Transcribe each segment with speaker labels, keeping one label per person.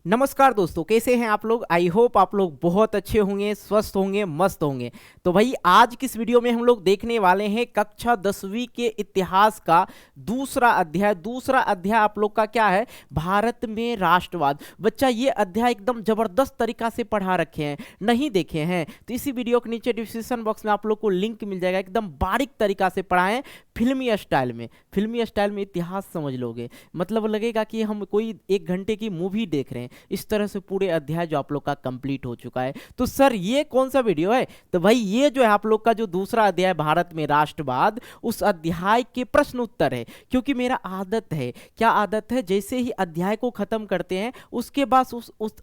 Speaker 1: नमस्कार दोस्तों, कैसे हैं आप लोग। आई होप आप लोग बहुत अच्छे होंगे, स्वस्थ होंगे, मस्त होंगे। तो भाई आज की इस वीडियो में हम लोग देखने वाले हैं कक्षा 10वीं के इतिहास का दूसरा अध्याय। दूसरा अध्याय आप लोग का क्या है, भारत में राष्ट्रवाद। बच्चा ये अध्याय एकदम जबरदस्त तरीका से पढ़ा रखे हैं, नहीं देखे हैं तो इसी वीडियो के नीचे डिस्क्रिप्शन बॉक्स में आप लोग को लिंक मिल जाएगा। एकदम बारीक तरीका से पढ़ाएं, फिल्मी स्टाइल में। फिल्मी स्टाइल में इतिहास समझ लोगे, मतलब लगेगा कि हम कोई 1 घंटे की मूवी देख रहे हैं। इस तरह से पूरे अध्याय जो आप लोग का कंप्लीट हो चुका है। तो सर ये कौन सा वीडियो है, तो भाई ये जो है आप लोग का जो दूसरा अध्याय भारत में राष्ट्रवाद, उस अध्याय के प्रश्न उत्तर है। क्योंकि मेरा आदत है, क्या आदत है, जैसे ही अध्याय को खत्म करते हैं उसके बाद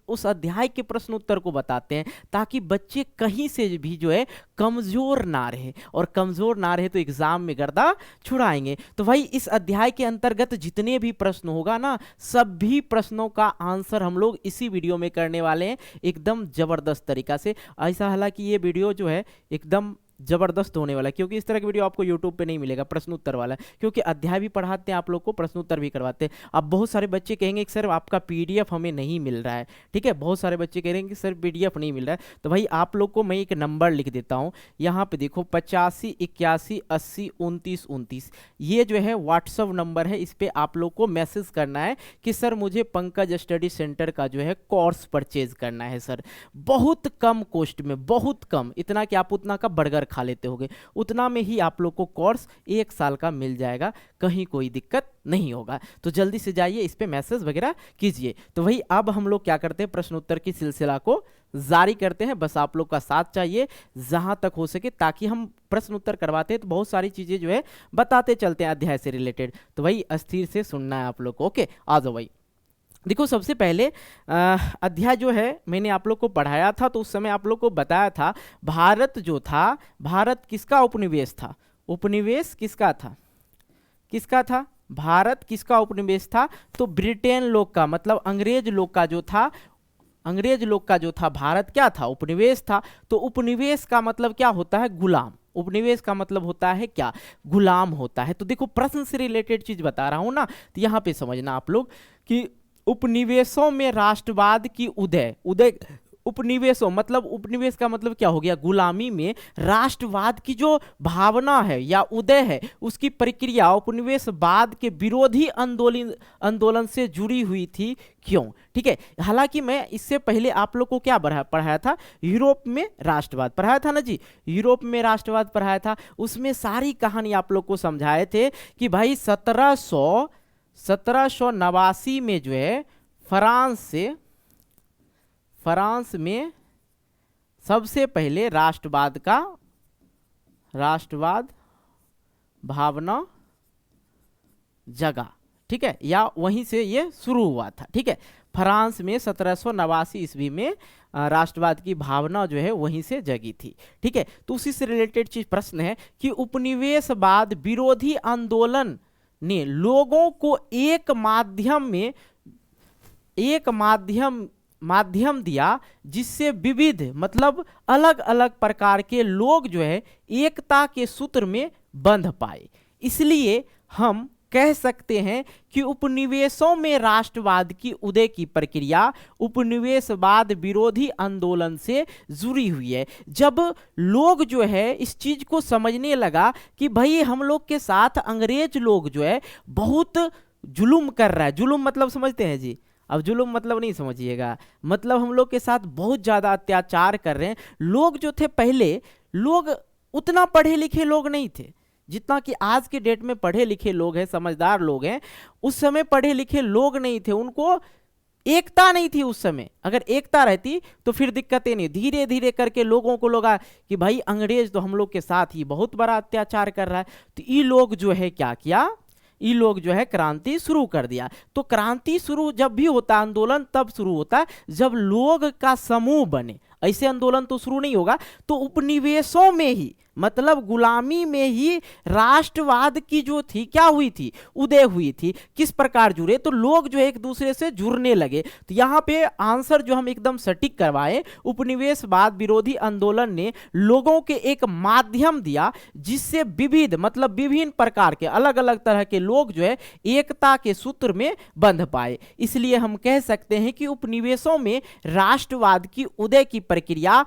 Speaker 1: उस अध्याय के प्रश्न उत्तर को बताते हैं, ताकि बच्चे कहीं से भी जो है कमजोर ना रहे, और कमजोर ना रहे तो एग्जाम में गर्दा छुड़ाएंगे। तो भाई इस अध्याय के अंतर्गत जितने भी प्रश्न होगा ना, सभी प्रश्नों का आंसर हम लोग इसी वीडियो में करने वाले हैं, एकदम जबरदस्त तरीका से। ऐसा हालांकि ये वीडियो जो है एकदम जबरदस्त होने वाला है, क्योंकि इस तरह की वीडियो आपको यूट्यूब पे नहीं मिलेगा प्रश्न उत्तर वाला, क्योंकि अध्याय भी पढ़ाते हैं आप लोग को, प्रश्न उत्तर भी करवाते हैं। अब बहुत सारे बच्चे कहेंगे कि सर आपका पीडीएफ हमें नहीं मिल रहा है, ठीक है, बहुत सारे बच्चे कह रहे हैं कि सर पीडीएफ नहीं मिल रहा है। तो भाई आप लोग को मैं एक नंबर लिख देता हूँ, यहाँ पे देखो 85 81 80 29 29, ये जो है व्हाट्सअप नंबर है। इस पर आप लोग को मैसेज करना है कि सर मुझे पंकज स्टडी सेंटर का जो है कोर्स परचेज करना है सर, बहुत कम कॉस्ट में, बहुत कम, इतना कि आप उतना का बर्गर खा लेते होगे, उतना में ही आप लोग को कोर्स 1 साल का मिल जाएगा, कहीं कोई दिक्कत नहीं होगा। तो जल्दी से जाइए, इस पे मैसेज वगैरह कीजिए। तो वही अब हम लोग क्या करते हैं, प्रश्न उत्तर की सिलसिला को जारी करते हैं। बस आप लोग का साथ चाहिए जहां तक हो सके, ताकि हम प्रश्न उत्तर करवाते हैं तो बहुत सारी चीजें जो है बताते चलते हैं अध्याय से रिलेटेड। तो वही अस्थिर से सुनना है आप लोग को। ओके, आ जाओ भाई। देखो सबसे पहले अध्याय जो है मैंने आप लोग को पढ़ाया था, तो उस समय आप लोग को बताया था भारत जो था, भारत किसका उपनिवेश था, उपनिवेश किसका था, किसका था, भारत किसका उपनिवेश था, तो ब्रिटेन लोग का, मतलब अंग्रेज लोग का जो था, अंग्रेज लोग का जो था भारत क्या था, उपनिवेश था। तो उपनिवेश का मतलब क्या होता है, गुलाम। उपनिवेश का मतलब होता है क्या, गुलाम होता है। तो देखो प्रश्न से रिलेटेड चीज बता रहा हूं ना, तो यहां पे समझना आप लोग कि उपनिवेशों में राष्ट्रवाद की उदय, उदय उपनिवेशों मतलब, उपनिवेश का मतलब क्या हो गया, गुलामी में राष्ट्रवाद की जो भावना है या उदय है, उसकी प्रक्रिया उपनिवेशवाद के विरोधी आंदोलन आंदोलन से जुड़ी हुई थी। क्यों, ठीक है। हालांकि मैं इससे पहले आप लोग को क्या पढ़ाया था, यूरोप में राष्ट्रवाद पढ़ाया था ना जी, यूरोप में राष्ट्रवाद पढ़ाया था। उसमें सारी कहानी आप लोग को समझाए थे कि भाई 1789 में जो है फ्रांस में सबसे पहले राष्ट्रवाद भावना जगा, ठीक है, या वहीं से ये शुरू हुआ था, ठीक है। फ्रांस में 1789 ईस्वी में राष्ट्रवाद की भावना जो है वहीं से जगी थी, ठीक है। तो उसी से रिलेटेड चीज प्रश्न है कि उपनिवेशवाद विरोधी आंदोलन ने लोगों को एक माध्यम दिया, जिससे विविध मतलब अलग अलग प्रकार के लोग जो है एकता के सूत्र में बंध पाए। इसलिए हम कह सकते हैं कि उपनिवेशों में राष्ट्रवाद की उदय की प्रक्रिया उपनिवेशवाद विरोधी आंदोलन से जुड़ी हुई है। जब लोग जो है इस चीज को समझने लगा कि भाई हम लोग के साथ अंग्रेज लोग जो है बहुत जुल्म कर रहा है, जुल्म मतलब समझते हैं जी, अब जुल्म मतलब नहीं समझिएगा, मतलब हम लोग के साथ बहुत ज्यादा अत्याचार कर रहे हैं। लोग जो थे पहले, लोग उतना पढ़े लिखे लोग नहीं थे जितना कि आज के डेट में पढ़े लिखे लोग हैं, समझदार लोग हैं। उस समय पढ़े लिखे लोग नहीं थे, उनको एकता नहीं थी उस समय। अगर एकता रहती तो फिर दिक्कतें नहीं, धीरे धीरे करके लोगों को लगा कि भाई अंग्रेज तो हम लोग के साथ ही बहुत बड़ा अत्याचार कर रहा है। तो ये लोग जो है क्या किया, ये लोग जो है क्रांति शुरू कर दिया। तो क्रांति शुरू जब भी होता है, आंदोलन तब शुरू होता है जब लोग का समूह बने, ऐसे आंदोलन तो शुरू नहीं होगा। तो उपनिवेशों में ही मतलब गुलामी में ही राष्ट्रवाद की जो थी क्या हुई थी, उदय हुई थी। किस प्रकार जुड़े, तो लोग जो एक दूसरे से जुड़ने लगे। तो यहाँ पे आंसर जो हम एकदम सटीक करवाए, उपनिवेशवाद विरोधी आंदोलन ने लोगों के एक माध्यम दिया जिससे विविध मतलब विभिन्न प्रकार के अलग अलग तरह के लोग जो है एकता के सूत्र में बंध पाए। इसलिए हम कह सकते हैं कि उपनिवेशों में राष्ट्रवाद की उदय की प्रक्रिया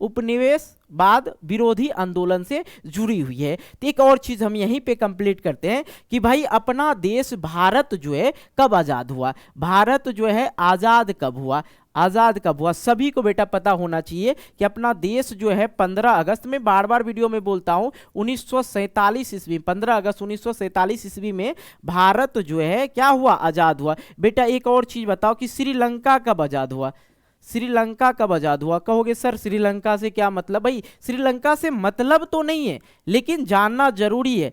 Speaker 1: उपनिवेशवाद विरोधी आंदोलन से जुड़ी हुई है। तो एक और चीज हम यहीं पे कंप्लीट करते हैं कि भाई अपना देश भारत जो है कब आजाद हुआ, भारत जो है आजाद कब हुआ, आजाद कब हुआ। सभी को बेटा पता होना चाहिए कि अपना देश जो है 15 अगस्त में, बार बार वीडियो में बोलता हूं, 1947 ईस्वी, 15 अगस्त 1947 ईस्वी में भारत जो है क्या हुआ, आजाद हुआ। बेटा एक और चीज बताओ कि श्रीलंका कब आजाद हुआ, श्रीलंका कब आजाद हुआ। कहोगे सर श्रीलंका से क्या मतलब, भाई श्रीलंका से मतलब तो नहीं है लेकिन जानना जरूरी है।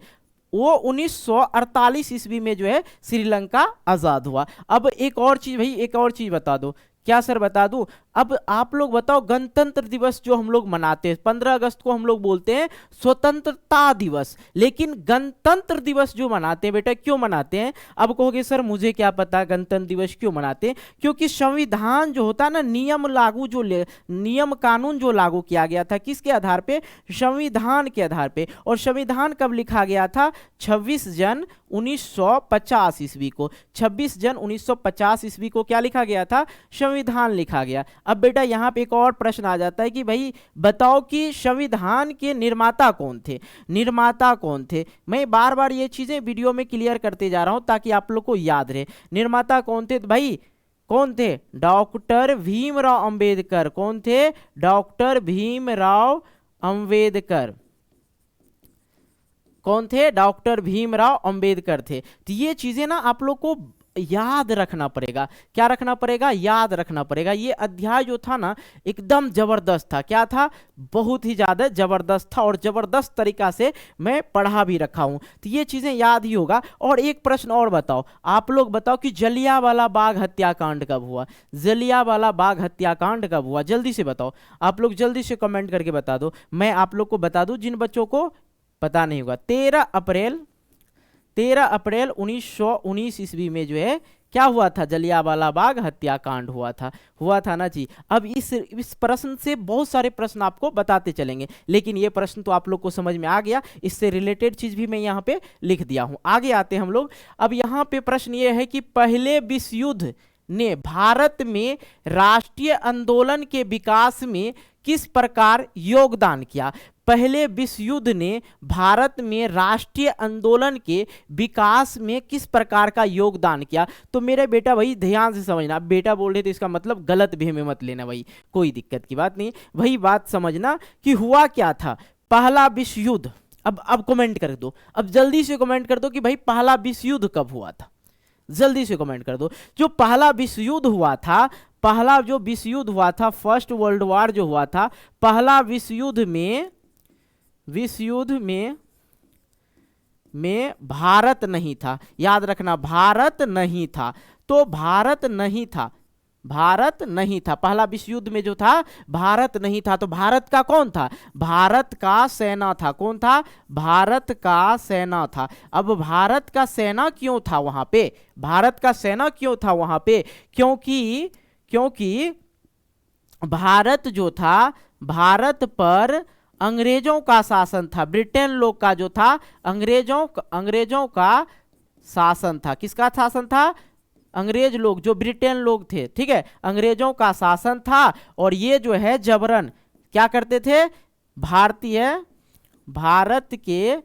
Speaker 1: वो 1948 ईस्वी में जो है श्रीलंका आजाद हुआ। अब एक और चीज भाई, एक और चीज बता दो। क्या सर बता दूं, अब आप लोग बताओ गणतंत्र दिवस जो हम लोग मनाते हैं 15 अगस्त को हम लोग बोलते हैं स्वतंत्रता दिवस, लेकिन गणतंत्र दिवस जो मनाते हैं बेटा क्यों मनाते हैं। अब कहोगे सर मुझे क्या पता गणतंत्र दिवस क्यों मनाते हैं, क्योंकि संविधान जो होता है ना, नियम कानून जो लागू किया गया था किसके आधार पे, संविधान के आधार पे। और संविधान कब लिखा गया था, 26 जन 1950 ईस्वी को, 26 जन 1950 ईस्वी को क्या लिखा गया था, संविधान लिखा गया। अब बेटा यहाँ पे एक और प्रश्न आ जाता है कि भाई बताओ कि संविधान के निर्माता कौन थे, निर्माता कौन थे। मैं बार बार ये चीजें वीडियो में क्लियर करते जा रहा हूं ताकि आप लोग को याद रहे। निर्माता कौन थे, तो भाई कौन थे, डॉक्टर भीमराव अंबेडकर। कौन थे, डॉक्टर भीमराव अंबेडकर। कौन थे, डॉक्टर भीमराव अंबेडकर थे। तो ये चीजें ना आप लोग को याद रखना पड़ेगा। क्या रखना पड़ेगा, याद रखना पड़ेगा। ये अध्याय जो था ना एकदम जबरदस्त था। क्या था, बहुत ही ज्यादा जबरदस्त था और जबरदस्त तरीका से मैं पढ़ा भी रखा हूं। तो ये चीजें याद ही होगा। और एक प्रश्न और बताओ, आप लोग बताओ कि जलियांवाला बाग हत्याकांड कब हुआ, जलियांवाला बाग हत्याकांड कब हुआ, जल्दी से बताओ। आप लोग जल्दी से कमेंट करके बता दो, मैं आप लोग को बता दूं जिन बच्चों को पता नहीं होगा। 13 अप्रैल 1919 ईस्वी में जो है क्या हुआ था, जलियांवाला बाग हत्याकांड हुआ था ना जी। अब इस प्रश्न से बहुत सारे प्रश्न आपको बताते चलेंगे, लेकिन ये प्रश्न तो आप लोग को समझ में आ गया। इससे रिलेटेड चीज भी मैं यहाँ पे लिख दिया हूं। आगे आते हैं हम लोग। अब यहाँ पे प्रश्न ये है कि पहले विश्व युद्ध ने भारत में राष्ट्रीय आंदोलन के विकास में किस प्रकार योगदान किया। पहले विश्व युद्ध ने भारत में राष्ट्रीय आंदोलन के विकास में किस प्रकार का योगदान किया। तो मेरे बेटा भाई ध्यान से समझना, बेटा बोल रहे थे इसका मतलब गलत भी में मत लेना भाई, कोई दिक्कत की बात नहीं। वही बात समझना कि हुआ क्या था पहला विश्व युद्ध। अब कमेंट कर दो, अब जल्दी से कमेंट कर दो कि भाई पहला विश्व युद्ध कब हुआ था, जल्दी से कमेंट कर दो। जो पहला विश्व युद्ध हुआ था, पहला जो विश्व युद्ध हुआ था, फर्स्ट वर्ल्ड वॉर जो हुआ था, पहला विश्व युद्ध में भारत नहीं था। याद रखना भारत नहीं था, तो भारत नहीं था पहला विश्व युद्ध में जो था भारत नहीं था। तो भारत का कौन था, भारत का सेना था। कौन था, भारत का सेना था। अब भारत का सेना क्यों था वहां पे, भारत का सेना क्यों था वहां पे, क्योंकि भारत जो था, भारत पर अंग्रेजों का शासन था, ब्रिटेन लोग का जो था अंग्रेजों का शासन था। किसका शासन था, अंग्रेज लोग, जो ब्रिटेन लोग थे, ठीक है, अंग्रेजों का शासन था। और ये जो है जबरन क्या करते थे, भारत के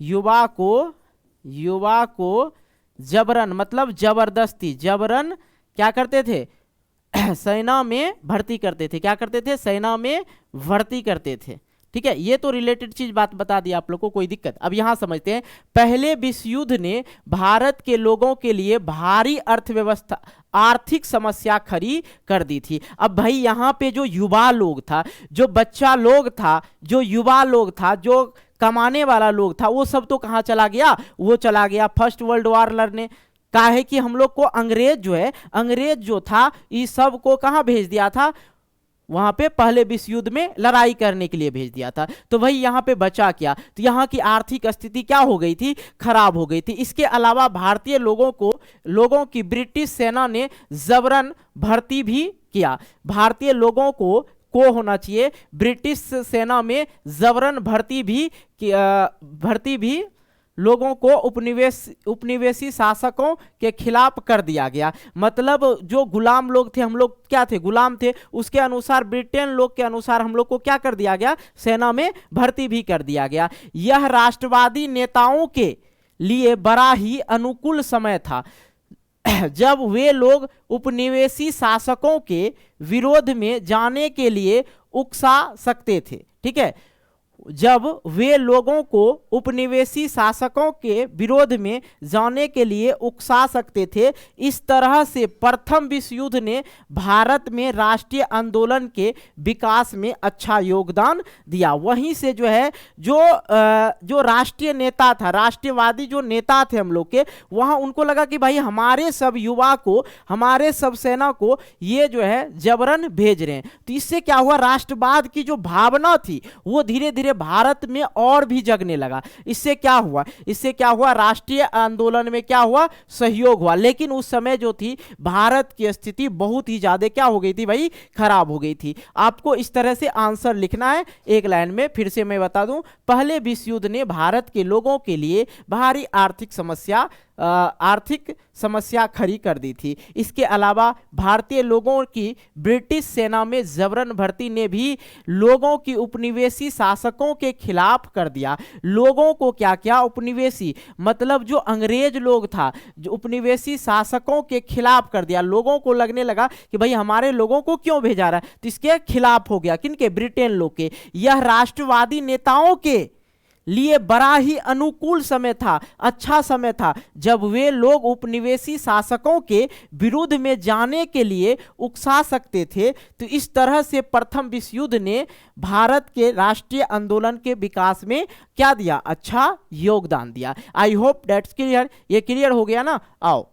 Speaker 1: युवा को जबरन मतलब जबरदस्ती, जबरन क्या करते थे, सेना में भर्ती करते थे। क्या करते थे, सेना में भर्ती करते थे। ठीक है, ये तो रिलेटेड चीज बात बता दी आप लोग को, कोई दिक्कत। अब यहां समझते हैं, पहले विश्व युद्ध ने भारत के लोगों के लिए भारी अर्थव्यवस्था आर्थिक समस्या खड़ी कर दी थी। अब भाई यहाँ पे जो युवा लोग था, जो बच्चा लोग था, जो युवा लोग था, जो कमाने वाला लोग था, वो सब तो कहाँ चला गया, वो चला गया फर्स्ट वर्ल्ड वॉर लड़ने। काहे कि हम लोग को अंग्रेज जो था इस सब को कहाँ भेज दिया था, वहां पे पहले विश्व युद्ध में लड़ाई करने के लिए भेज दिया था। तो भाई यहाँ पे बचा क्या, तो यहाँ की आर्थिक स्थिति क्या हो गई थी, खराब हो गई थी। इसके अलावा भारतीय लोगों की ब्रिटिश सेना ने जबरन भर्ती भी किया। भारतीय लोगों को होना चाहिए ब्रिटिश सेना में जबरन भर्ती भी लोगों को उपनिवेशी शासकों के खिलाफ कर दिया गया। मतलब जो गुलाम लोग थे, हम लोग क्या थे, गुलाम थे, उसके अनुसार ब्रिटेन लोग के अनुसार हम लोग को क्या कर दिया गया, सेना में भर्ती भी कर दिया गया। यह राष्ट्रवादी नेताओं के लिए बड़ा ही अनुकूल समय था जब वे लोग उपनिवेशी शासकों के विरोध में जाने के लिए उकसा सकते थे। ठीक है, जब वे लोगों को उपनिवेशी शासकों के विरोध में जाने के लिए उकसा सकते थे। इस तरह से प्रथम विश्व युद्ध ने भारत में राष्ट्रीय आंदोलन के विकास में अच्छा योगदान दिया। वहीं से जो है जो राष्ट्रीय नेता था, राष्ट्रवादी जो नेता थे हम लोग के, वहां उनको लगा कि भाई हमारे सब युवा को, हमारे सब सेना को ये जो है जबरन भेज रहे हैं। तो इससे क्या हुआ, राष्ट्रवाद की जो भावना थी वो धीरे धीरे भारत में और भी जगने लगा। इससे क्या हुआ, राष्ट्रीय आंदोलन में क्या हुआ, सहयोग हुआ। लेकिन उस समय जो थी भारत की स्थिति बहुत ही ज्यादा क्या हो गई थी भाई, खराब हो गई थी। आपको इस तरह से आंसर लिखना है एक लाइन में। फिर से मैं बता दूं, पहले विश्व युद्ध ने भारत के लोगों के लिए भारी आर्थिक समस्या खड़ी कर दी थी। इसके अलावा भारतीय लोगों की ब्रिटिश सेना में जबरन भर्ती ने भी लोगों की उपनिवेशी शासकों के खिलाफ कर दिया। लोगों को क्या क्या, उपनिवेशी मतलब जो अंग्रेज लोग था, जो उपनिवेशी शासकों के खिलाफ कर दिया। लोगों को लगने लगा कि भाई हमारे लोगों को क्यों भेजा रहा है, तो इसके खिलाफ हो गया। किनके, ब्रिटेन लोग के। यह राष्ट्रवादी नेताओं के लिए बड़ा ही अनुकूल समय था, अच्छा समय था, जब वे लोग उपनिवेशी शासकों के विरुद्ध में जाने के लिए उकसा सकते थे। तो इस तरह से प्रथम विश्व युद्ध ने भारत के राष्ट्रीय आंदोलन के विकास में क्या दिया, अच्छा योगदान दिया। I hope that's clear. ये क्लियर हो गया ना। आओ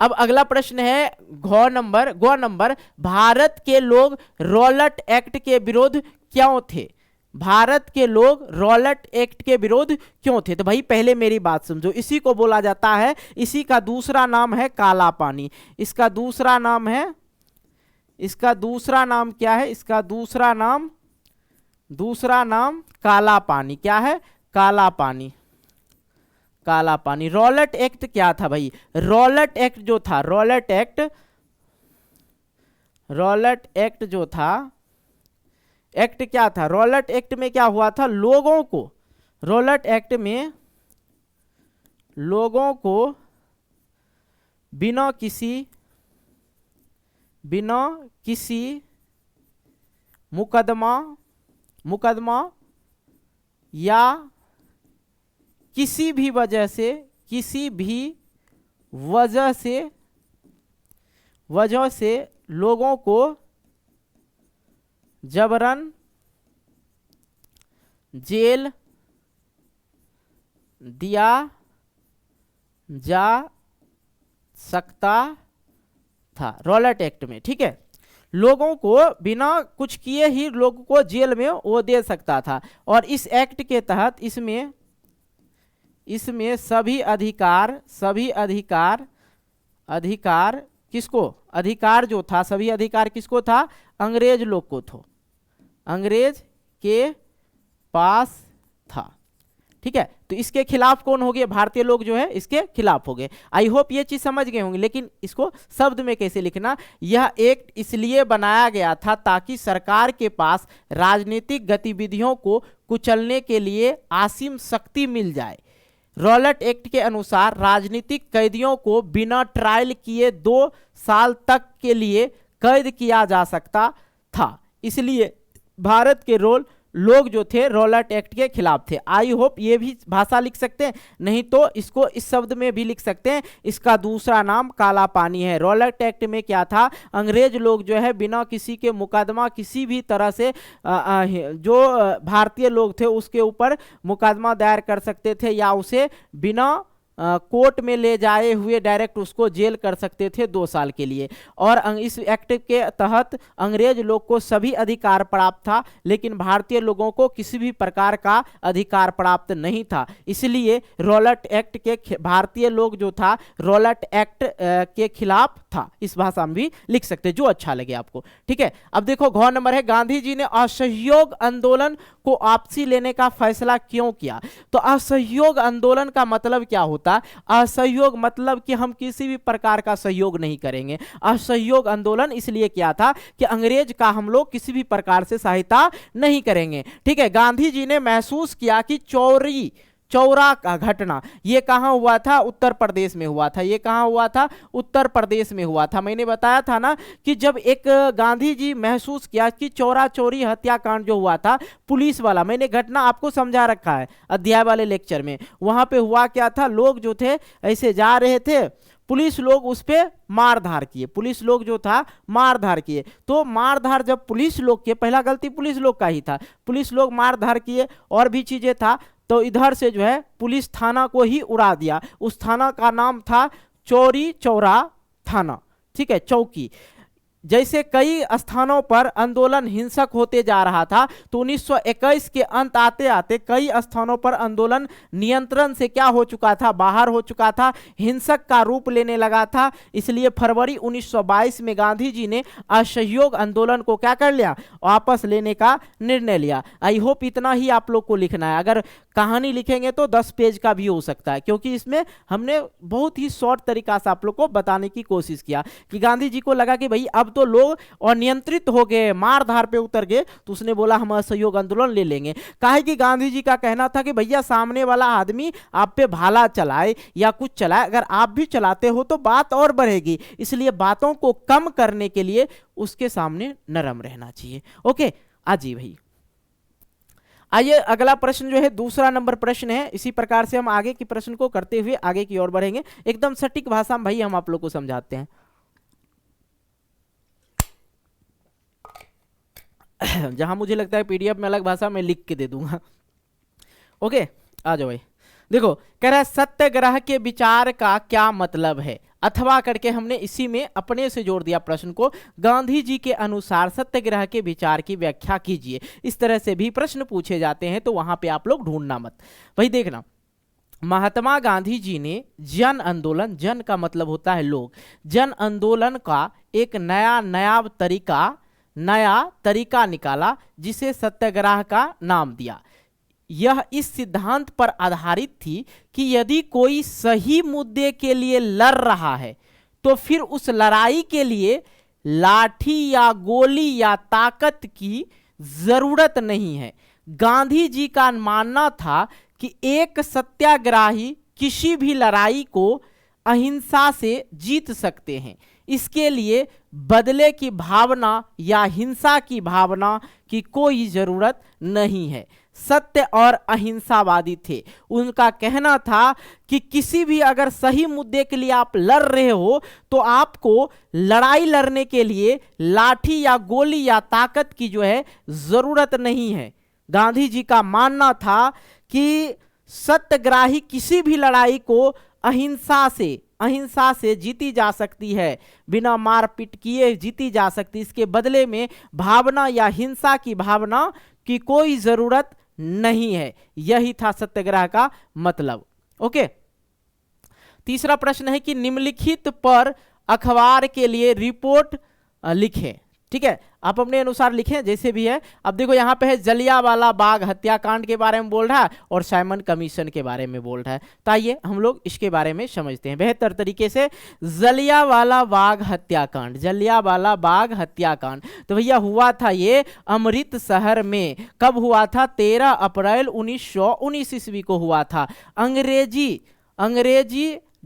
Speaker 1: अब अगला प्रश्न है गौ नंबर भारत के लोग रॉलेट एक्ट के विरोध क्यों थे। भारत के लोग रॉलेट एक्ट के विरोध क्यों थे। तो भाई पहले मेरी बात समझो, इसी को बोला जाता है, इसी का दूसरा नाम है काला पानी। इसका दूसरा नाम क्या है, इसका दूसरा नाम काला पानी। क्या है, काला पानी। रॉलेट एक्ट क्या था भाई, रॉलेट एक्ट जो था, रॉलेट एक्ट जो था, एक्ट क्या था, रॉलेट एक्ट में क्या हुआ था, रॉलेट एक्ट में लोगों को बिना किसी मुकदमा या किसी भी वजह से लोगों को जबरन जेल दिया जा सकता था, रॉलेट एक्ट में। ठीक है, लोगों को बिना कुछ किए ही लोगों को जेल में वो दे सकता था। और इस एक्ट के तहत इसमें सभी अधिकार किसको, अधिकार जो था, सभी अधिकार किसको था, अंग्रेज लोग को था, अंग्रेज के पास था। ठीक है, तो इसके खिलाफ कौन हो गए, भारतीय लोग जो है इसके खिलाफ हो गए। आई होप ये चीज समझ गए होंगे। लेकिन इसको शब्द में कैसे लिखना, यह एक्ट इसलिए बनाया गया था ताकि सरकार के पास राजनीतिक गतिविधियों को कुचलने के लिए असीम शक्ति मिल जाए। रॉलेट एक्ट के अनुसार राजनीतिक कैदियों को बिना ट्रायल किए 2 साल तक के लिए कैद किया जा सकता था। इसलिए भारत के लोग जो थे रॉलेट एक्ट के खिलाफ थे। आई होप ये भी भाषा लिख सकते हैं, नहीं तो इसको इस शब्द में भी लिख सकते हैं। इसका दूसरा नाम काला पानी है। रॉलेट एक्ट में क्या था, अंग्रेज लोग जो है बिना किसी के मुकदमा, किसी भी तरह से जो भारतीय लोग थे उसके ऊपर मुकदमा दायर कर सकते थे या उसे बिना कोर्ट में ले जाए हुए डायरेक्ट उसको जेल कर सकते थे 2 साल के लिए। और इस एक्ट के तहत अंग्रेज लोग को सभी अधिकार प्राप्त था, लेकिन भारतीय लोगों को किसी भी प्रकार का अधिकार प्राप्त नहीं था। इसलिए रॉलेट एक्ट के भारतीय लोग जो था रॉलेट एक्ट के खिलाफ था। इस भाषा में भी लिख सकते जो अच्छा लगे आपको। ठीक है, अब देखो घ नंबर है, गांधी जी ने असहयोग आंदोलन को आपसी लेने का फैसला क्यों किया? तो असहयोग आंदोलन का मतलब क्या होता? असहयोग मतलब कि हम किसी भी प्रकार का सहयोग नहीं करेंगे। असहयोग आंदोलन इसलिए किया था कि अंग्रेज का हम लोग किसी भी प्रकार से सहायता नहीं करेंगे। ठीक है, गांधी जी ने महसूस किया कि चौरा का घटना ये कहां हुआ था? उत्तर प्रदेश में हुआ था। ये कहां हुआ था? उत्तर प्रदेश में हुआ था। मैंने बताया था ना कि जब एक गांधी जी महसूस किया कि चौरा चौरी हत्याकांड जो हुआ था पुलिस वाला, मैंने घटना आपको समझा रखा है अध्याय वाले लेक्चर में। वहां पे हुआ क्या था, लोग जो थे ऐसे जा रहे थे, पुलिस लोग उस पे मारधार किए। पुलिस लोग जो था मारधार किए। तो मारधार जब पुलिस लोग के, पहला गलती पुलिस लोग का ही था, पुलिस लोग मारधार किए और भी चीजें था, तो इधर से जो है पुलिस थाना को ही उड़ा दिया। उस थाना का नाम था चौरी चौरा थाना। ठीक है, चौकी। जैसे कई स्थानों पर आंदोलन हिंसक होते जा रहा था, तो 1921 के अंत आते आते कई स्थानों पर आंदोलन नियंत्रण से क्या हो चुका था? बाहर हो चुका था, हिंसक का रूप लेने लगा था। इसलिए फरवरी 1922 में गांधी जी ने असहयोग आंदोलन को क्या कर लिया? वापस लेने का निर्णय लिया। आई होप इतना ही आप लोग को लिखना है। अगर कहानी लिखेंगे तो 10 पेज का भी हो सकता है, क्योंकि इसमें हमने बहुत ही शॉर्ट तरीका से आप लोग को बताने की कोशिश किया कि गांधी जी को लगा कि भाई अब तो लोग अनियंत्रित हो गए, मारधार पे उतर गए, तो उसने बोला हम असहयोग आंदोलन ले लेंगे। काहे कि गांधी जी का कहना था कि भैया सामने वाला आदमी आप पे भाला चलाए या कुछ चलाए, अगर आप भी चलाते हो तो बात और बढ़ेगी। इसलिए बातों को कम करने के लिए उसके सामने नरम रहना चाहिए। ओके, आजी भाई आइए अगला प्रश्न जो है दूसरा नंबर प्रश्न है। इसी प्रकार से हम आगे के प्रश्न को करते हुए आगे की ओर बढ़ेंगे। एकदम सटीक भाषा में भाई हम आप लोग को समझाते हैं। जहां मुझे लगता है पीडीएफ में अलग भाषा में लिख के दे दूंगा। ओके, आ जाओ भाई। देखो कह रहा है सत्याग्रह के विचार का क्या मतलब है? अथवा करके हमने इसी में अपने से जोड़ दिया प्रश्न को। गांधी जी के अनुसार सत्याग्रह के विचार की व्याख्या कीजिए। इस तरह से भी प्रश्न पूछे जाते हैं, तो वहां पे आप लोग ढूंढना मत। भाई देखना, महात्मा गांधी जी ने जन आंदोलन, जन का मतलब होता है लोग, जन आंदोलन का एक नया तरीका निकाला, जिसे सत्याग्रह का नाम दिया। यह इस सिद्धांत पर आधारित थी कि यदि कोई सही मुद्दे के लिए लड़ रहा है तो फिर उस लड़ाई के लिए लाठी या गोली या ताकत की जरूरत नहीं है। गांधी जी का मानना था कि एक सत्याग्रही किसी भी लड़ाई को अहिंसा से जीत सकते हैं। इसके लिए बदले की भावना या हिंसा की भावना की कोई जरूरत नहीं है। सत्य और अहिंसावादी थे। उनका कहना था कि किसी भी अगर सही मुद्दे के लिए आप लड़ रहे हो तो आपको लड़ाई लड़ने के लिए लाठी या गोली या ताकत की जो है जरूरत नहीं है। गांधी जी का मानना था कि सत्याग्रही किसी भी लड़ाई को अहिंसा से जीती जा सकती है, बिना मारपीट किए जीती जा सकती। इसके बदले में भावना या हिंसा की भावना की कोई जरूरत नहीं है। यही था सत्याग्रह का मतलब। ओके, तीसरा प्रश्न है कि निम्नलिखित पर अखबार के लिए रिपोर्ट लिखें। ठीक है, आप अपने अनुसार लिखें जैसे भी है। अब देखो यहाँ पे है जलियांवाला बाग हत्याकांड के बारे में बोल रहा है और साइमन कमीशन के बारे में बोल रहा है। तो आइए हम लोग इसके बारे में समझते हैं बेहतर तरीके से। जलियांवाला बाग हत्याकांड, जलियांवाला बाग हत्याकांड तो भैया हुआ था ये अमृतसर में। कब हुआ था? 13 अप्रैल 1919 ईस्वी को हुआ था। अंग्रेजी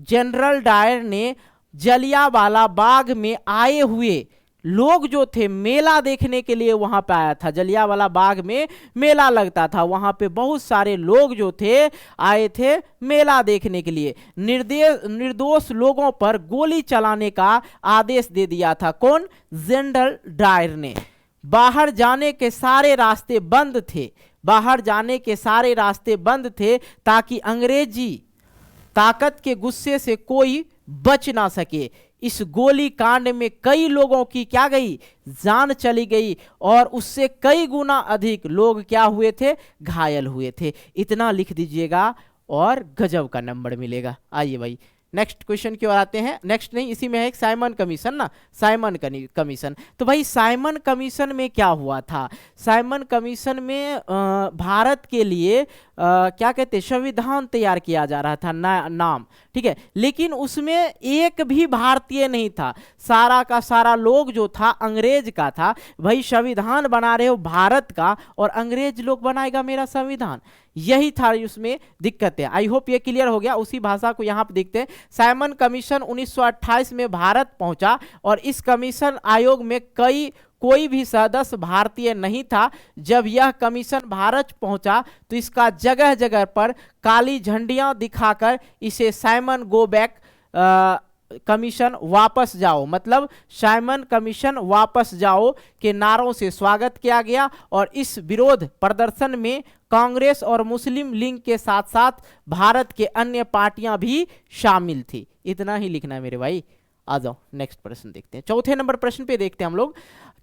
Speaker 1: जनरल डायर ने जलियांवाला बाग में आए हुए लोग जो थे मेला देखने के लिए वहां पे आया था। जलियांवाला बाग में मेला लगता था, वहां पे बहुत सारे लोग जो थे आए थे मेला देखने के लिए। निर्दोष लोगों पर गोली चलाने का आदेश दे दिया था। कौन? जनरल डायर ने। बाहर जाने के सारे रास्ते बंद थे, बाहर जाने के सारे रास्ते बंद थे ताकि ताकत के गुस्से से कोई बच ना सके। इस गोली कांड में कई लोगों की क्या गई, जान चली गई, और उससे कई गुना अधिक लोग क्या हुए थे, घायल हुए थे। इतना लिख दीजिएगा और गजब का नंबर मिलेगा। आइए भाई नेक्स्ट क्वेश्चन की ओर आते हैं। नेक्स्ट नहीं, इसी में है एक साइमन कमीशन ना, साइमन कमीशन। तो भाई साइमन कमीशन में क्या हुआ था, साइमन कमीशन में भारत के लिए क्या कहते हैं, संविधान तैयार किया जा रहा था नाम, ठीक है, लेकिन उसमें एक भी भारतीय नहीं था, सारा का सारा लोग जो था अंग्रेज का था। भाई संविधान बना रहे हो भारत का और अंग्रेज लोग बनाएगा मेरा संविधान, यही था उसमें दिक्कत है। आई होप ये क्लियर हो गया। उसी भाषा को यहाँ पे देखते हैं। साइमन कमीशन 1928 में भारत पहुंचा और इस कमीशन आयोग में कोई भी सदस्य भारतीय नहीं था। जब यह कमीशन भारत पहुंचा तो इसका जगह जगह पर काली झंडियां दिखाकर इसे साइमन गो बैक कमीशन वापस जाओ, मतलब साइमन कमीशन वापस जाओ के नारों से स्वागत किया गया। और इस विरोध प्रदर्शन में कांग्रेस और मुस्लिम लीग के साथ साथ भारत के अन्य पार्टियां भी शामिल थी। इतना ही लिखना है मेरे भाई। आ जाओ नेक्स्ट प्रश्न देखते हैं। चौथे नंबर प्रश्न पे देखते हैं हम लोग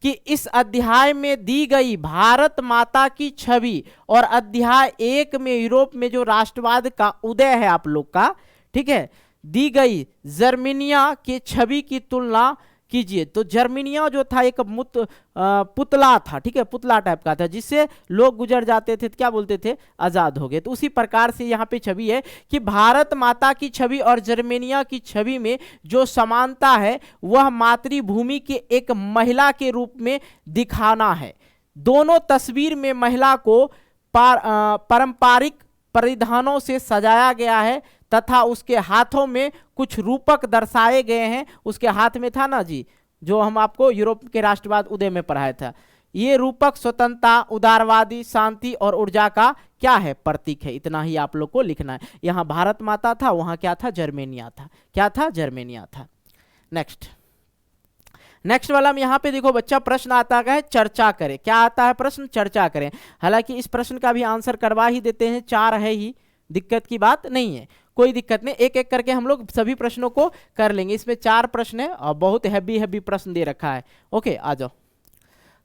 Speaker 1: कि इस अध्याय में दी गई भारत माता की छवि और अध्याय 1 में यूरोप में जो राष्ट्रवाद का उदय है आप लोग का, ठीक है, दी गई जर्मनिया के छवि की तुलना कीजिए। तो जर्मनिया जो था एक पुतला था, ठीक है, पुतला टाइप का था जिससे लोग गुजर जाते थे तो क्या बोलते थे, आजाद हो गए। तो उसी प्रकार से यहाँ पे छवि है कि भारत माता की छवि और जर्मनिया की छवि में जो समानता है वह मातृभूमि के एक महिला के रूप में दिखाना है। दोनों तस्वीर में महिला को पारंपरिक परिधानों से सजाया गया है तथा उसके हाथों में कुछ रूपक दर्शाए गए हैं। उसके हाथ में था ना जी, जो हम आपको यूरोप के राष्ट्रवाद उदय में पढ़ाया था, ये रूपक स्वतंत्रता, उदारवादी, शांति और ऊर्जा का क्या है, प्रतीक है। इतना ही आप लोग को लिखना है। यहाँ भारत माता था, वहां क्या था, जर्मनिया था। क्या था, जर्मनिया था। नेक्स्ट वाला में यहाँ पे देखो बच्चा प्रश्न आता है चर्चा करें। क्या आता है प्रश्न, चर्चा करें। हालांकि इस प्रश्न का भी आंसर करवा ही देते हैं, 4 है ही, दिक्कत की बात नहीं है, कोई दिक्कत नहीं। एक एक करके हम लोग सभी प्रश्नों को कर लेंगे। इसमें 4 प्रश्न है और बहुत हैवी प्रश्न दे रखा है। ओके आ जाओ।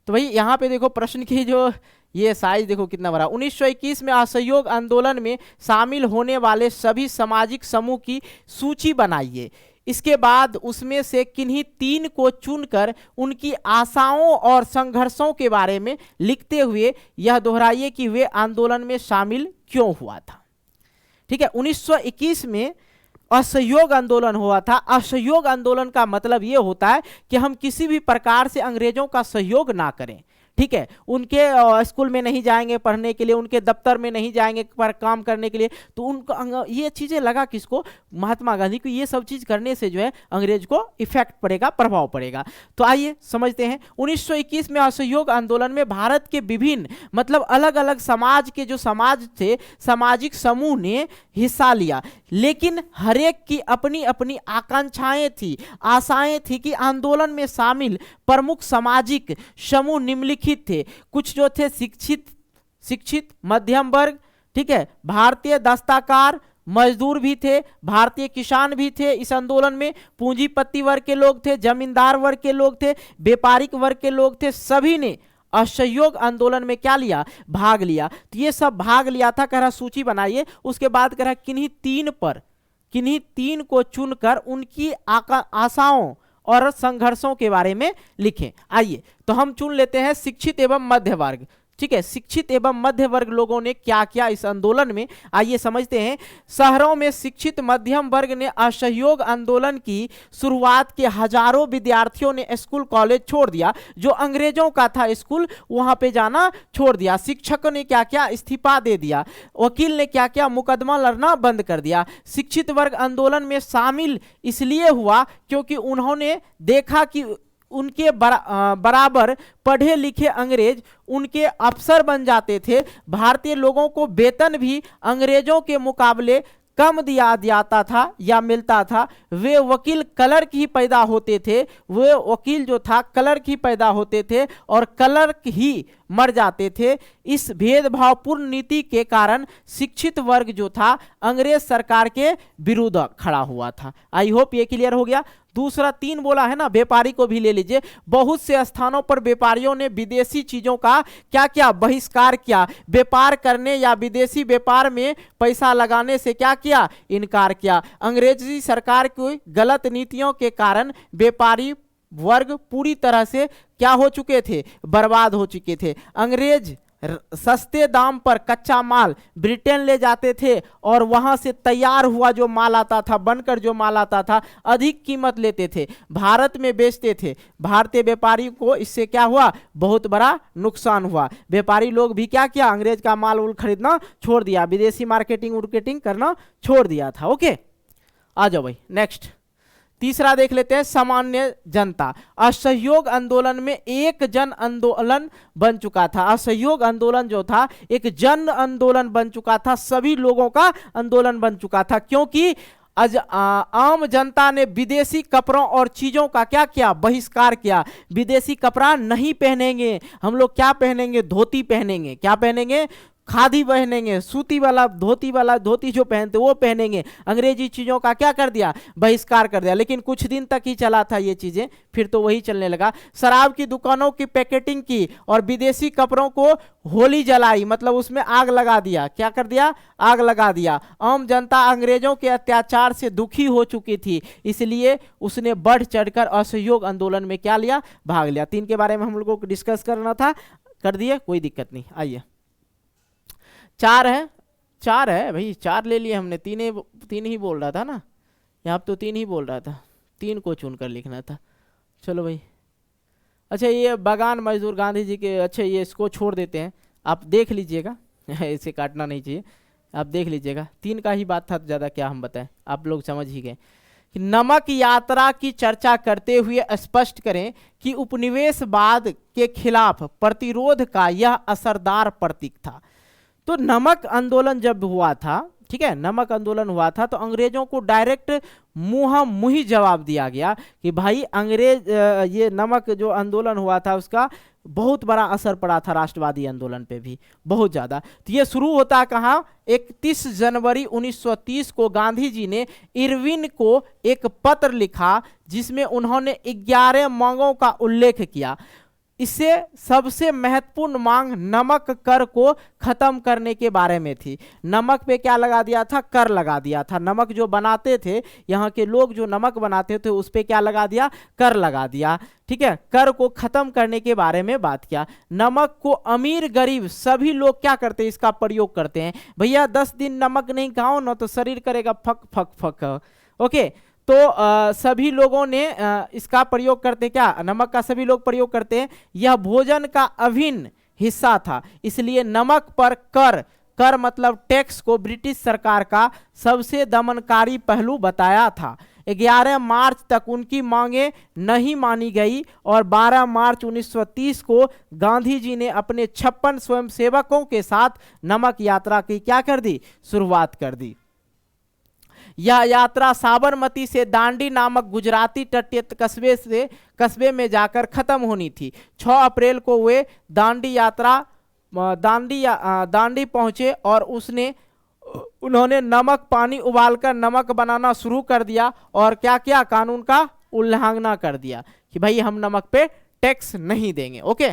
Speaker 1: तो भाई यहाँ पे देखो प्रश्न की जो ये साइज देखो कितना बड़ा। 1921 में असहयोग आंदोलन में शामिल होने वाले सभी सामाजिक समूह की सूची बनाइए। इसके बाद उसमें से किन्हीं 3 को चुनकर उनकी आशाओं और संघर्षों के बारे में लिखते हुए यह दोहराइए कि वे आंदोलन में शामिल क्यों हुआ था। ठीक है, 1921 में असहयोग आंदोलन हुआ था। असहयोग आंदोलन का मतलब यह होता है कि हम किसी भी प्रकार से अंग्रेजों का सहयोग ना करें, ठीक है, उनके स्कूल में नहीं जाएंगे पढ़ने के लिए, उनके दफ्तर में नहीं जाएंगे पर काम करने के लिए। तो उनको ये चीजें लगा किसको, महात्मा गांधी को, ये सब चीज करने से जो है अंग्रेज को इफेक्ट पड़ेगा, प्रभाव पड़ेगा। तो आइए समझते हैं। 1921 में असहयोग आंदोलन में भारत के विभिन्न मतलब अलग अलग समाज के जो समाज थे, सामाजिक समूह ने हिस्सा लिया, लेकिन हरेक की अपनी अपनी आकांक्षाएं थी, आशाएं थी कि आंदोलन में शामिल प्रमुख सामाजिक समूह निम्नलिखित थे। कुछ जो थे शिक्षित मध्यम वर्ग, ठीक है, भारतीय दस्तकार, मजदूर भी थे, भारतीय किसान भी थे इस आंदोलन में, पूंजीपति वर्ग के लोग थे, जमींदार वर्ग के लोग थे, व्यापारिक वर्ग के लोग थे। सभी ने असहयोग आंदोलन में क्या लिया, भाग लिया। तो ये सब भाग लिया था। कह रहा सूची बनाइए। उसके बाद कह रहा किन्हीं तीन को चुनकर उनकी आशाओं और संघर्षों के बारे में लिखें। आइए तो हम चुन लेते हैं शिक्षित एवं मध्य वर्ग। ठीक है, शिक्षित एवं मध्य वर्ग लोगों ने क्या किया इस आंदोलन में, आइए समझते हैं। शहरों में शिक्षित मध्यम वर्ग ने असहयोग आंदोलन की शुरुआत के हजारों विद्यार्थियों ने स्कूल कॉलेज छोड़ दिया। जो अंग्रेजों का था स्कूल, वहां पे जाना छोड़ दिया। शिक्षकों ने क्या किया, इस्तीफा दे दिया। वकील ने क्या किया, मुकदमा लड़ना बंद कर दिया। शिक्षित वर्ग आंदोलन में शामिल इसलिए हुआ क्योंकि उन्होंने देखा कि उनके बराबर पढ़े लिखे अंग्रेज उनके अफसर बन जाते थे। भारतीय लोगों को वेतन भी अंग्रेजों के मुकाबले कम दिया जाता था या मिलता था, वे वकील कलर की पैदा होते थे, वे वकील जो था कलर की पैदा होते थे और कलर ही मर जाते थे। इस भेदभावपूर्ण नीति के कारण शिक्षित वर्ग जो था अंग्रेज सरकार के विरुद्ध खड़ा हुआ था। आई होप ये क्लियर हो गया। दूसरा 3 बोला है ना, व्यापारी को भी ले लीजिए। बहुत से स्थानों पर व्यापारियों ने विदेशी चीजों का क्या क्या बहिष्कार किया, व्यापार करने या विदेशी व्यापार में पैसा लगाने से क्या किया, इनकार किया। अंग्रेजी सरकार की गलत नीतियों के कारण व्यापारी वर्ग पूरी तरह से क्या हो चुके थे, बर्बाद हो चुके थे। अंग्रेज सस्ते दाम पर कच्चा माल ब्रिटेन ले जाते थे और वहां से तैयार हुआ जो माल आता था, बनकर जो माल आता था, अधिक कीमत लेते थे, भारत में बेचते थे। भारतीय व्यापारी को इससे क्या हुआ, बहुत बड़ा नुकसान हुआ। व्यापारी लोग भी क्या किया, अंग्रेज का माल उल खरीदना छोड़ दिया, विदेशी मार्केटिंग करना छोड़ दिया था। ओके, आ जाओ भाई नेक्स्ट। तीसरा देख लेते हैं, सामान्य जनता। असहयोग आंदोलन में एक जन आंदोलन बन चुका था। असहयोग आंदोलन जो था एक जन आंदोलन बन चुका था, सभी लोगों का आंदोलन बन चुका था, क्योंकि आम जनता ने विदेशी कपड़ों और चीजों का क्या किया, बहिष्कार किया। विदेशी कपड़ा नहीं पहनेंगे हम लोग, क्या पहनेंगे, धोती पहनेंगे। क्या पहनेंगे, खादी पहनेंगे, सूती वाला धोती जो पहनते वो पहनेंगे। अंग्रेजी चीजों का क्या कर दिया, बहिष्कार कर दिया। लेकिन कुछ दिन तक ही चला था ये चीजें, फिर तो वही चलने लगा। शराब की दुकानों की पैकेटिंग की और विदेशी कपड़ों को होली जलाई, मतलब उसमें आग लगा दिया। क्या कर दिया, आग लगा दिया। आम जनता अंग्रेजों के अत्याचार से दुखी हो चुकी थी, इसलिए उसने बढ़ चढ़कर असहयोग आंदोलन में क्या लिया, भाग लिया। 3 के बारे में हम लोगों को डिस्कस करना था, कर दिए, कोई दिक्कत नहीं। आइए 4 है भाई, 4 ले लिए हमने, 3 ही बोल रहा था ना, यहाँ तो 3 ही बोल रहा था, 3 को चुनकर लिखना था। चलो भाई, अच्छा ये बागान मजदूर गांधी जी के, अच्छा ये इसको छोड़ देते हैं, आप देख लीजिएगा इसे काटना नहीं चाहिए, आप देख लीजिएगा। 3 का ही बात था, तो ज़्यादा क्या हम बताएं, आप लोग समझ ही गए। नमक यात्रा की चर्चा करते हुए स्पष्ट करें कि उपनिवेशवाद के खिलाफ प्रतिरोध का यह असरदार प्रतीक था। तो नमक आंदोलन जब हुआ था, ठीक है, नमक आंदोलन हुआ था, तो अंग्रेजों को डायरेक्ट मुंही जवाब दिया गया कि भाई अंग्रेज, ये नमक जो आंदोलन हुआ था उसका बहुत बड़ा असर पड़ा था राष्ट्रवादी आंदोलन पे भी, बहुत ज़्यादा। तो ये शुरू होता कहाँ, 31 जनवरी 1930 को गांधी जी ने इरविन को एक पत्र लिखा जिसमें उन्होंने 11 मांगों का उल्लेख किया। इससे सबसे महत्वपूर्ण मांग नमक कर को खत्म करने के बारे में थी। नमक पे क्या लगा दिया था, कर लगा दिया था। नमक जो बनाते थे, यहाँ के लोग जो नमक बनाते थे उस पे क्या लगा दिया, कर लगा दिया। ठीक है, कर को खत्म करने के बारे में बात किया। नमक को अमीर गरीब सभी लोग क्या करते हैं, इसका प्रयोग करते हैं। भैया 10 दिन नमक नहीं खाओ ना तो शरीर करेगा फक फक फक। ओके, तो सभी लोगों ने इसका प्रयोग करते, क्या नमक का सभी लोग प्रयोग करते हैं। यह भोजन का अभिन्न हिस्सा था, इसलिए नमक पर कर मतलब टैक्स को ब्रिटिश सरकार का सबसे दमनकारी पहलू बताया था। 11 मार्च तक उनकी मांगे नहीं मानी गई और 12 मार्च 1930 को गांधी जी ने अपने 56 स्वयंसेवकों के साथ नमक यात्रा की क्या कर दी, शुरुआत कर दी। यह यात्रा साबरमती से दांडी नामक गुजराती तटीय कस्बे में जाकर खत्म होनी थी। 6 अप्रैल को वे दांडी पहुंचे और उन्होंने नमक पानी उबालकर नमक बनाना शुरू कर दिया और क्या किया, कानून का उल्लंघन कर दिया कि भाई हम नमक पे टैक्स नहीं देंगे। ओके,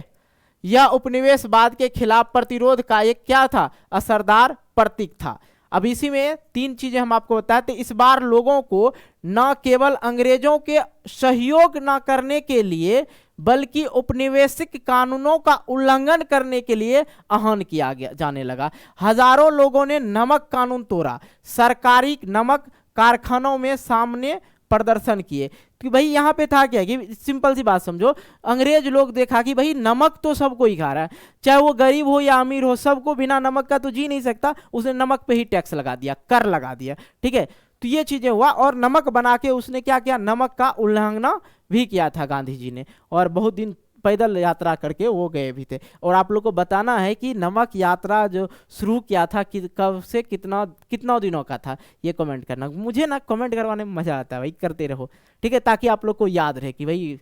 Speaker 1: यह उपनिवेशवाद के खिलाफ प्रतिरोध का एक क्या था, असरदार प्रतीक था। अब इसी में 3 चीजें हम आपको बताते। इस बार लोगों को न केवल अंग्रेजों के सहयोग न करने के लिए बल्कि उपनिवेशिक कानूनों का उल्लंघन करने के लिए आह्वान किया जाने लगा। हजारों लोगों ने नमक कानून तोड़ा, सरकारी नमक कारखानों में सामने प्रदर्शन किए कि भाई यहाँ पे था क्या, कि सिंपल सी बात समझो, अंग्रेज लोग देखा कि भाई नमक तो सबको ही खा रहा है, चाहे वो गरीब हो या अमीर हो, सबको बिना नमक का तो जी नहीं सकता। उसने नमक पे ही टैक्स लगा दिया, कर लगा दिया। ठीक है, तो ये चीजें हुआ और नमक बना के उसने क्या किया, नमक का उल्लंघन भी किया था गांधी जी ने। और बहुत दिन पैदल यात्रा करके वो गए भी थे। और आप लोग को बताना है कि नमक यात्रा जो शुरू किया था कि कब से कितना कितना दिनों का था, ये कमेंट करना। मुझे ना कमेंट करवाने में मजा आता है भाई, करते रहो, ठीक है, ताकि आप लोग को याद रहे कि भाई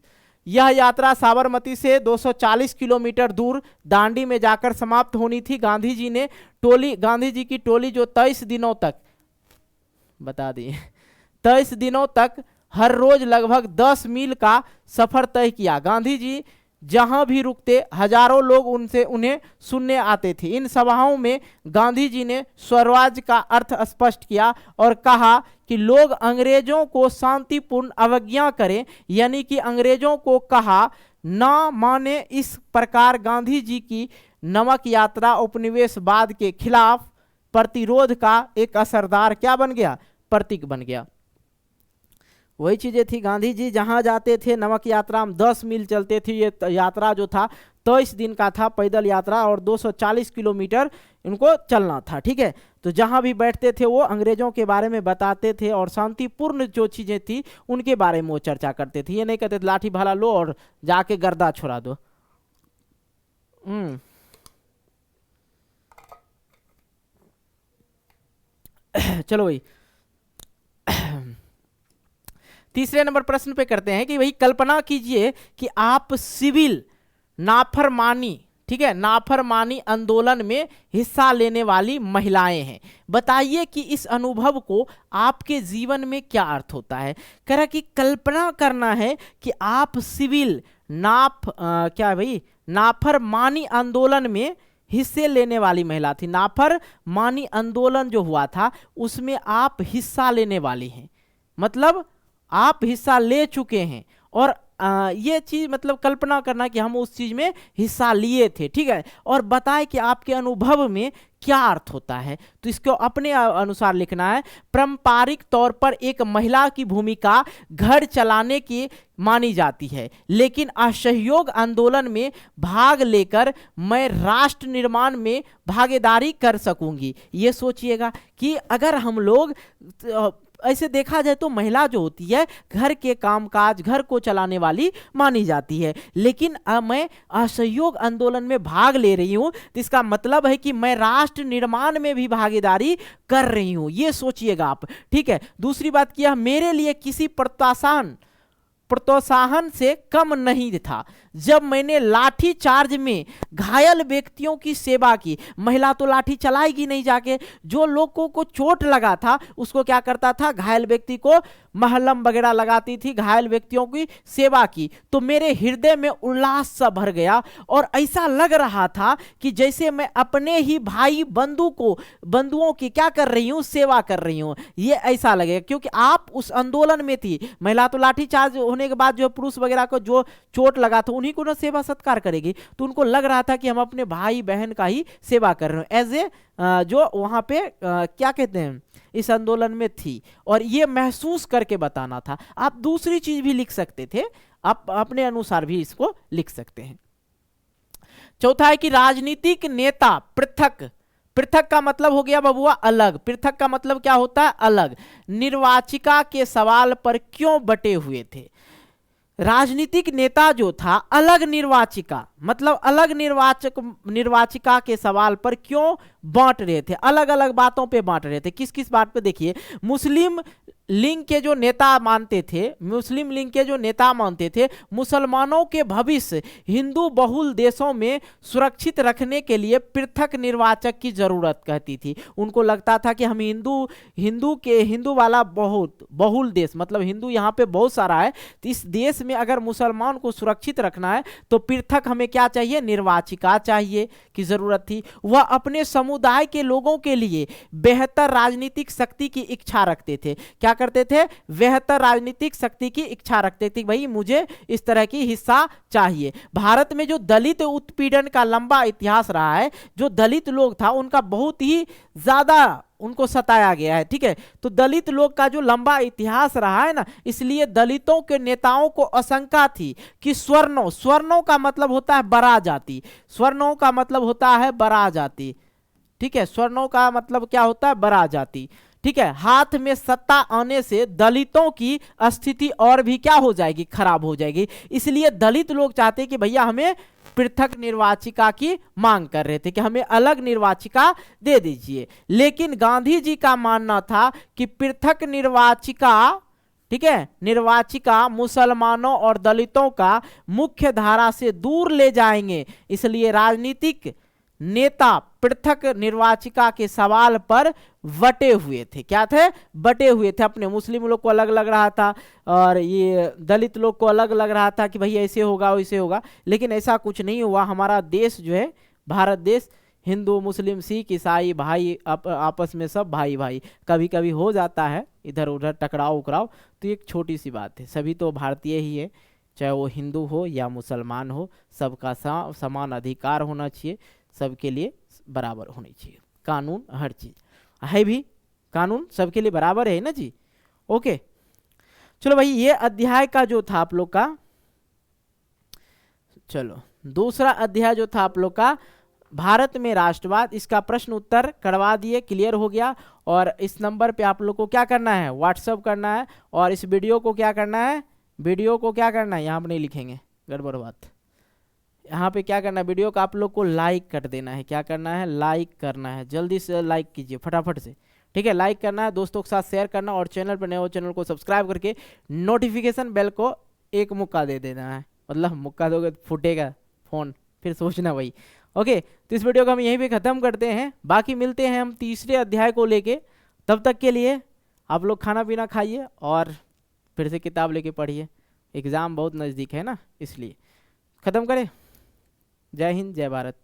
Speaker 1: यह यात्रा साबरमती से 240 किलोमीटर दूर दांडी में जाकर समाप्त होनी थी। गांधी जी की टोली जो 23 दिनों तक, बता दिए 23 दिनों तक हर रोज लगभग 10 मील का सफर तय किया। गांधी जी जहां भी रुकते हजारों लोग उन्हें सुनने आते थे। इन सभाओं में गांधी जी ने स्वराज का अर्थ स्पष्ट किया और कहा कि लोग अंग्रेजों को शांतिपूर्ण अवज्ञा करें, यानी कि अंग्रेजों को कहा ना माने। इस प्रकार गांधी जी की नमक यात्रा उपनिवेशवाद के खिलाफ प्रतिरोध का एक असरदार क्या बन गया, प्रतीक बन गया। वही चीजें थी, गांधी जी जहां जाते थे नमक यात्रा में 10 मील चलते थे। ये यात्रा जो था 23 दिन का था पैदल यात्रा और 240 किलोमीटर इनको चलना था, ठीक है। तो जहां भी बैठते थे वो अंग्रेजों के बारे में बताते थे और शांतिपूर्ण जो चीजें थी उनके बारे में वो चर्चा करते थे। ये नहीं कहते लाठी भाला लो और जाके गर्दा छोड़ा दो। चलो भाई तीसरे नंबर प्रश्न पे करते हैं कि भाई कल्पना कीजिए कि आप सिविल नाफरमानी, ठीक है, नाफरमानी आंदोलन में हिस्सा लेने वाली महिलाएं हैं। बताइए कि इस अनुभव को आपके जीवन में क्या अर्थ होता है। कह रहा कि कल्पना करना है कि आप सिविल क्या है भाई, नाफरमानी आंदोलन में हिस्से लेने वाली महिला थी। नाफरमानी आंदोलन जो हुआ था उसमें आप हिस्सा लेने वाली हैं, मतलब आप हिस्सा ले चुके हैं। और ये चीज मतलब कल्पना करना कि हम उस चीज में हिस्सा लिए थे, ठीक है, और बताए कि आपके अनुभव में क्या अर्थ होता है। तो इसको अपने अनुसार लिखना है। पारंपरिक तौर पर एक महिला की भूमिका घर चलाने की मानी जाती है, लेकिन असहयोग आंदोलन में भाग लेकर मैं राष्ट्र निर्माण में भागीदारी कर सकूंगी। ये सोचिएगा कि अगर हम लोग ऐसे देखा जाए तो महिला जो होती है घर के कामकाज, घर को चलाने वाली मानी जाती है, लेकिन मैं असहयोग आंदोलन में भाग ले रही हूं, तो इसका मतलब है कि मैं राष्ट्र निर्माण में भी भागीदारी कर रही हूं। ये सोचिएगा आप, ठीक है। दूसरी बात किया, मेरे लिए किसी प्रोत्साहन से कम नहीं था जब मैंने लाठी चार्ज में घायल व्यक्तियों की सेवा की। महिला तो लाठी चलाएगी नहीं, जाके जो लोगों को चोट लगा था उसको क्या करता था, घायल व्यक्ति को महलम वगैरह लगाती थी, घायल व्यक्तियों की सेवा की। तो मेरे हृदय में उल्लास सा भर गया और ऐसा लग रहा था कि जैसे मैं अपने ही भाई बंधुओं की क्या कर रही हूं, सेवा कर रही हूं। ये ऐसा लगे क्योंकि आप उस आंदोलन में थी। महिला तो लाठी चार्ज होने के बाद जो पुरुष वगैरह को जो चोट लगा था उन्हीं को ना सेवा सत्कार करेगी, तो उनको लग रहा था कि हम अपने भाई बहन का ही सेवा कर रहे हैं, एज ए जो वहां पे क्या कहते हैं इस आंदोलन में थी, और ये महसूस करके बताना था। आप दूसरी चीज भी लिख सकते थे, आप अपने अनुसार भी इसको लिख सकते हैं। चौथा है कि राजनीतिक नेता पृथक का मतलब हो गया बबुआ अलग। पृथक का मतलब क्या होता है, अलग। निर्वाचिका के सवाल पर क्यों बटे हुए थे। राजनीतिक नेता जो था अलग निर्वाचिका, मतलब अलग निर्वाचिका के सवाल पर क्यों बांट रहे थे, अलग अलग बातों पे बांट रहे थे। किस किस बात पे, देखिए मुस्लिम लिंग के जो नेता मानते थे मुसलमानों के भविष्य हिंदू बहुल देशों में सुरक्षित रखने के लिए पृथक निर्वाचक की जरूरत कहती थी। उनको लगता था कि हम हिंदू वाला बहुल देश, मतलब हिंदू यहाँ पे बहुत सारा है, तो इस देश में अगर मुसलमान को सुरक्षित रखना है तो पृथक हमें क्या चाहिए, निर्वाचिका चाहिए की जरूरत थी। वह अपने समुदाय के लोगों के लिए बेहतर राजनीतिक शक्ति की इच्छा रखते थे। क्या करते थे, बेहतर राजनीतिक शक्ति की इच्छा रखते थे, भाई मुझे इस तरह की हिस्सा चाहिए। भारत में जो दलित उत्पीड़न का लंबा इतिहास रहा है, जो दलित लोग था उनका बहुत ही ज्यादा उनको सताया गया है, ठीक है। तो दलित लोग का जो लंबा इतिहास रहा है ना, इसलिए दलितों के नेताओं को आशंका थी कि स्वर्णों का मतलब होता है बड़ा जाति, स्वर्णों का मतलब होता है बड़ा जाति, ठीक है। स्वर्णों का मतलब क्या होता है, बड़ा जाति, ठीक है, हाथ में सत्ता आने से दलितों की स्थिति और भी क्या हो जाएगी, खराब हो जाएगी। इसलिए दलित लोग चाहते कि भैया हमें पृथक निर्वाचिका की मांग कर रहे थे कि हमें अलग निर्वाचिका दे दीजिए। लेकिन गांधी जी का मानना था कि पृथक निर्वाचिका, ठीक है, निर्वाचिका मुसलमानों और दलितों का मुख्य धारा से दूर ले जाएंगे। इसलिए राजनीतिक नेता पृथक निर्वाचिका के सवाल पर बटे हुए थे। क्या थे, बटे हुए थे। अपने मुस्लिम लोग को अलग लग रहा था और ये दलित लोग को अलग लग रहा था कि भाई ऐसे होगा वैसे होगा। लेकिन ऐसा कुछ नहीं हुआ। हमारा देश जो है भारत देश, हिंदू मुस्लिम सिख ईसाई भाई आपस में सब भाई भाई। कभी कभी हो जाता है इधर उधर टकराव उकराव, तो एक छोटी सी बात है। सभी तो भारतीय ही है, चाहे वो हिंदू हो या मुसलमान हो, सबका समान अधिकार होना चाहिए, सबके लिए बराबर होनी चाहिए। कानून हर चीज है भी, कानून सबके लिए बराबर है ना जी। ओके, चलो भाई ये अध्याय का जो था आप लोग का, चलो दूसरा अध्याय जो था आप लोग का भारत में राष्ट्रवाद, इसका प्रश्न उत्तर करवा दिए, क्लियर हो गया। और इस नंबर पे आप लोग को क्या करना है, व्हाट्सअप करना है। और इस वीडियो को क्या करना है, वीडियो को क्या करना है, यहाँ पर नहीं लिखेंगे, गड़बड़ बात। यहाँ पे क्या करना है, वीडियो को आप लोग को लाइक कर देना है। क्या करना है, लाइक करना है। जल्दी से लाइक कीजिए फटाफट से, ठीक है। लाइक करना है, दोस्तों के साथ शेयर करना, और चैनल पर नए हो चैनल को सब्सक्राइब करके नोटिफिकेशन बेल को एक मुक्का दे देना है। मतलब मुक्का दोगे तो फूटेगा फोन, फिर सोचना भाई। ओके, तो इस वीडियो को हम यहीं पे ख़त्म करते हैं। बाकी मिलते हैं हम तीसरे अध्याय को लेके। तब तक के लिए आप लोग खाना पीना खाइए और फिर से किताब लेके पढ़िए। एग्ज़ाम बहुत नज़दीक है ना, इसलिए ख़त्म करें। जय हिंद, जय भारत।